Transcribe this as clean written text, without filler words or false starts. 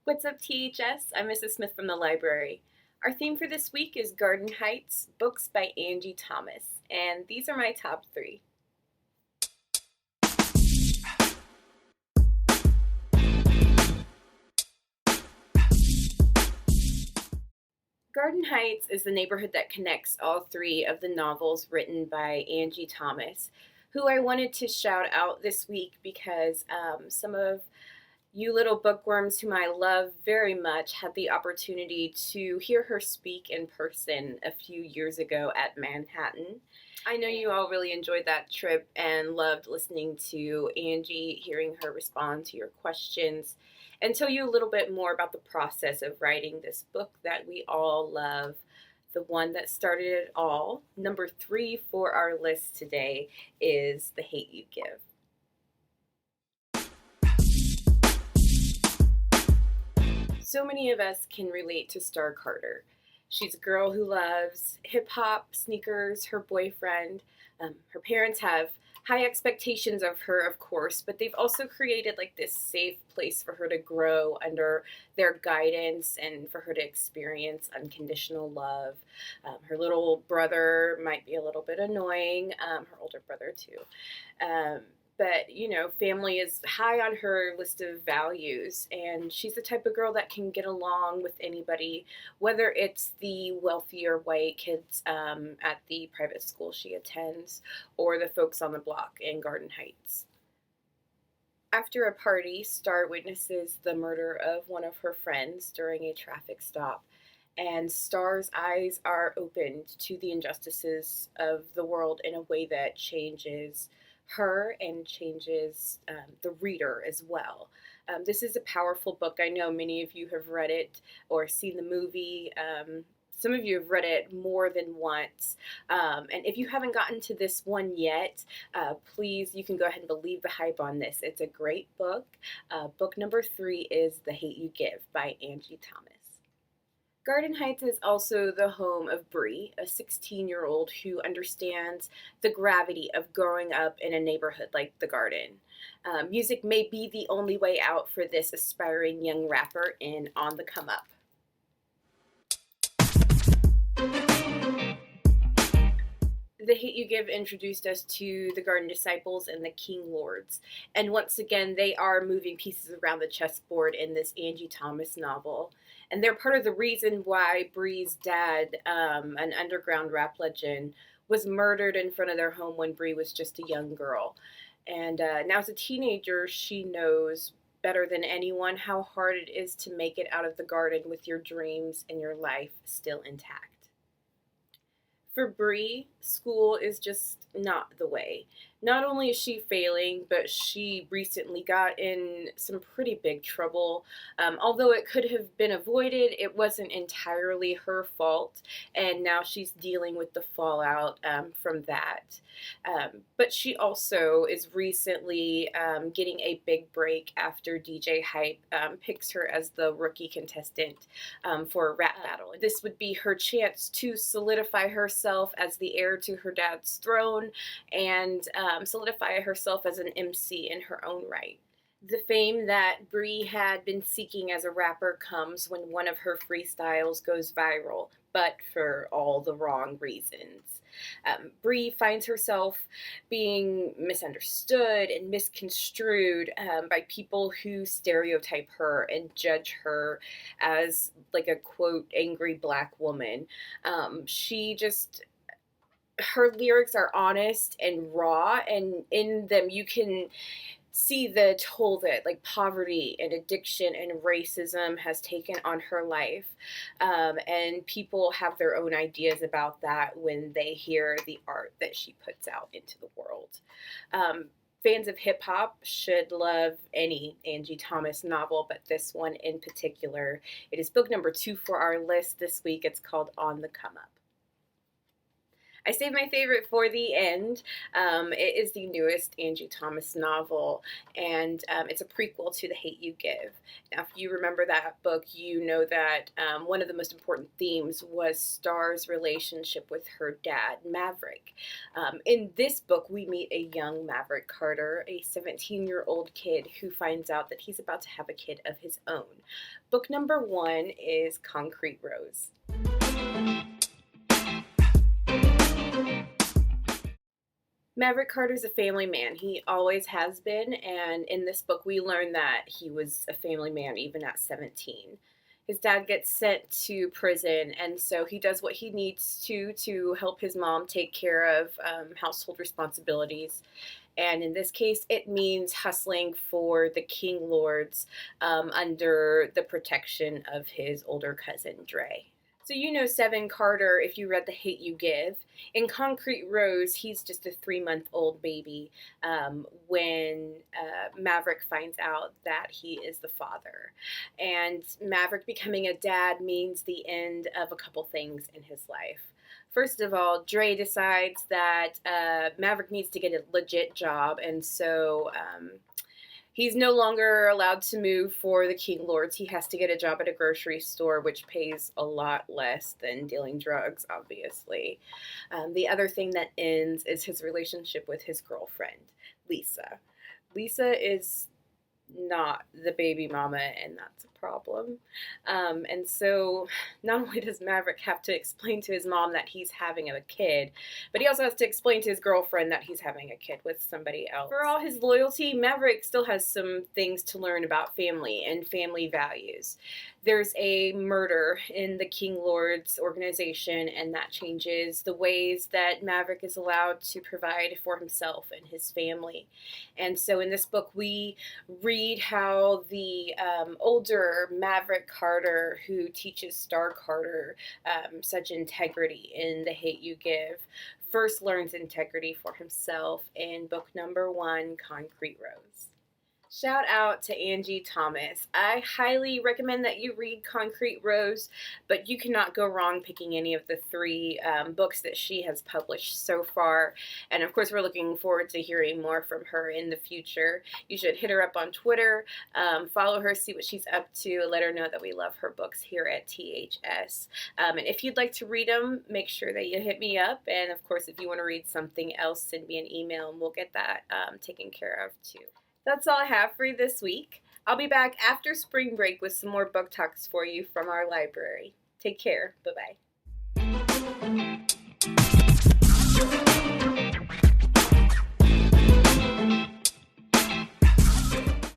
What's up, THS? I'm Mrs. Smith from the library. Our theme for this week is Garden Heights, books by Angie Thomas, and these are my top three. Garden Heights is the neighborhood that connects all three of the novels written by Angie Thomas, who I wanted to shout out this week because some of you little bookworms whom I love very much had the opportunity to hear her speak in person a few years ago at Manhattan. I know you all really enjoyed that trip and loved listening to Angie, hearing her respond to your questions, and tell you a little bit more about the process of writing this book that we all love. The one that started it all. Number three for our list today is The Hate You Give. So many of us can relate to Star Carter. She's a girl who loves hip hop, sneakers, her boyfriend. Her parents have high expectations of her, of course, but they've also created like this safe place for her to grow under their guidance and for her to experience unconditional love. Her little brother might be a little bit annoying, her older brother too. But family is high on her list of values, and she's the type of girl that can get along with anybody, whether it's the wealthier white kids at the private school she attends or the folks on the block in Garden Heights. After a party, Star witnesses the murder of one of her friends during a traffic stop, and Star's eyes are opened to the injustices of the world in a way that changes her and changes the reader as well. This is a powerful book. I know many of you have read it or seen the movie. Some of you have read it more than once. And if you haven't gotten to this one yet, please, you can go ahead and believe the hype on this. It's a great book. Book number three is The Hate You Give by Angie Thomas. Garden Heights is also the home of Bree, a 16-year-old who understands the gravity of growing up in a neighborhood like the Garden. Music may be the only way out for this aspiring young rapper in On the Come Up. The Hate You Give introduced us to the Garden Disciples and the King Lords. And once again, they are moving pieces around the chessboard in this Angie Thomas novel. And they're part of the reason why Bree's dad, an underground rap legend, was murdered in front of their home when Bree was just a young girl. And now as a teenager, she knows better than anyone how hard it is to make it out of the Garden with your dreams and your life still intact. For Bree, school is just not the way. Not only is she failing, but she recently got in some pretty big trouble. Although it could have been avoided, it wasn't entirely her fault, and now she's dealing with the fallout from that. But she also is recently getting a big break after DJ Hype picks her as the rookie contestant for a rap battle. This would be her chance to solidify herself as the heir to her dad's throne and solidify herself as an MC in her own right. The fame that Bree had been seeking as a rapper comes when one of her freestyles goes viral, but for all the wrong reasons. Bree finds herself being misunderstood and misconstrued by people who stereotype her and judge her as like a quote angry black woman. She just her lyrics are honest and raw, and in them you can see the toll that like poverty and addiction and racism has taken on her life, and people have their own ideas about that when they hear the art that she puts out into the world. Fans of hip hop should love any Angie Thomas novel, but this one in particular. It is book number two for our list this week. It's called On the Come Up. I saved my favorite for the end. It is the newest Angie Thomas novel, and it's a prequel to The Hate U Give. Now, if you remember that book, you know that one of the most important themes was Star's relationship with her dad, Maverick. In this book, we meet a young Maverick Carter, a 17-year-old kid who finds out that he's about to have a kid of his own. Book number 1 is Concrete Rose. Maverick Carter's a family man. He always has been, and in this book we learn that he was a family man even at 17. His dad gets sent to prison, and so he does what he needs to help his mom take care of household responsibilities. And in this case, it means hustling for the King Lords under the protection of his older cousin, Dre. So you know Seven Carter if you read The Hate U Give. In Concrete Rose, he's just a 3-month-old baby when Maverick finds out that he is the father. And Maverick becoming a dad means the end of a couple things in his life. First of all, Dre decides that Maverick needs to get a legit job, and so he's no longer allowed to move for the King Lords. He has to get a job at a grocery store, which pays a lot less than dealing drugs, obviously. The other thing that ends is his relationship with his girlfriend, Lisa. Lisa is not the baby mama, and that's a problem. And so not only does Maverick have to explain to his mom that he's having a kid, but he also has to explain to his girlfriend that he's having a kid with somebody else. For all his loyalty, Maverick still has some things to learn about family and family values. There's a murder in the King Lords organization, and that changes the ways that Maverick is allowed to provide for himself and his family. And so in this book, we read how the older Maverick Carter, who teaches Star Carter such integrity in The Hate U Give, first learns integrity for himself in book number 1, Concrete Rose. Shout out to Angie Thomas. I highly recommend that you read Concrete Rose, but you cannot go wrong picking any of the 3 books that she has published so far. And of course, we're looking forward to hearing more from her in the future. You should hit her up on Twitter, follow her, see what she's up to, let her know that we love her books here at THS. And if you'd like to read them, make sure that you hit me up. And of course, if you want to read something else, send me an email and we'll get that taken care of too. That's all I have for you this week. I'll be back after spring break with some more book talks for you from our library. Take care. Bye-bye.